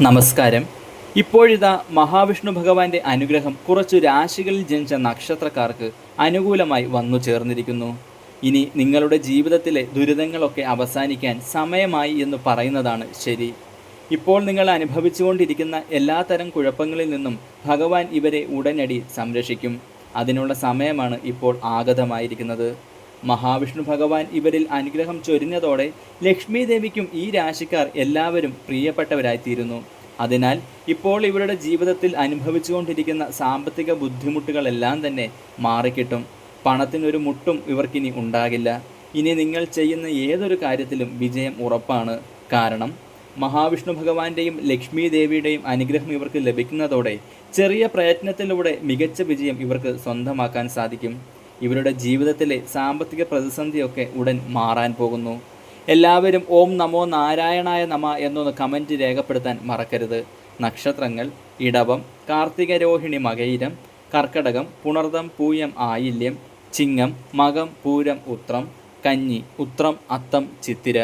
നമസ്കാരം. ഇപ്പോഴിതാ മഹാവിഷ്ണു ഭഗവാന്റെ അനുഗ്രഹം കുറച്ചു രാശികളിൽ ജനിച്ച നക്ഷത്രക്കാർക്ക് അനുകൂലമായി വന്നു ചേർന്നിരിക്കുന്നു. ഇനി നിങ്ങളുടെ ജീവിതത്തിലെ ദുരിതങ്ങളൊക്കെ അവസാനിക്കാൻ സമയമായി എന്ന് പറയുന്നതാണ് ശരി. ഇപ്പോൾ നിങ്ങൾ അനുഭവിച്ചുകൊണ്ടിരിക്കുന്ന എല്ലാത്തരം കുഴപ്പങ്ങളിൽ നിന്നും ഭഗവാൻ ഇവരെ ഉടനടി സംരക്ഷിക്കും. അതിനുള്ള സമയമാണ് ഇപ്പോൾ ആഗതമായിരിക്കുന്നത്. മഹാവിഷ്ണു ഭഗവാൻ ഇവരിൽ അനുഗ്രഹം ചൊരിഞ്ഞതോടെ ലക്ഷ്മി ദേവിക്കും ഈ രാശിക്കാർ എല്ലാവരും പ്രിയപ്പെട്ടവരായിത്തീരുന്നു. അതിനാൽ ഇപ്പോൾ ഇവരുടെ ജീവിതത്തിൽ അനുഭവിച്ചുകൊണ്ടിരിക്കുന്ന സാമ്പത്തിക ബുദ്ധിമുട്ടുകളെല്ലാം തന്നെ മാറിക്കിട്ടും. പണത്തിനൊരു മുട്ടും ഇവർക്കിനി ഉണ്ടാകില്ല. ഇനി നിങ്ങൾ ചെയ്യുന്ന ഏതൊരു കാര്യത്തിലും വിജയം ഉറപ്പാണ്. കാരണം മഹാവിഷ്ണു ഭഗവാന്റെയും ലക്ഷ്മി ദേവിയുടെയും അനുഗ്രഹം ഇവർക്ക് ലഭിക്കുന്നതോടെ ചെറിയ പ്രയത്നത്തിലൂടെ മികച്ച വിജയം ഇവർക്ക് സ്വന്തമാക്കാൻ സാധിക്കും. ഇവരുടെ ജീവിതത്തിലെ സാമ്പത്തിക പ്രതിസന്ധിയൊക്കെ ഉടൻ മാറാൻ പോകുന്നു. എല്ലാവരും ഓം നമോ നാരായണായ നമ എന്നൊന്ന് കമൻറ്റ് രേഖപ്പെടുത്താൻ മറക്കരുത്. നക്ഷത്രങ്ങൾ: ഇടവം, കാർത്തിക രോഹിണി മകയിരം, കർക്കടകം, പുണർദം പൂയം ആയില്യം, ചിങ്ങം, മകം പൂരം ഉത്രം, കന്നി ഉത്രം അത്തം ചിത്തിര.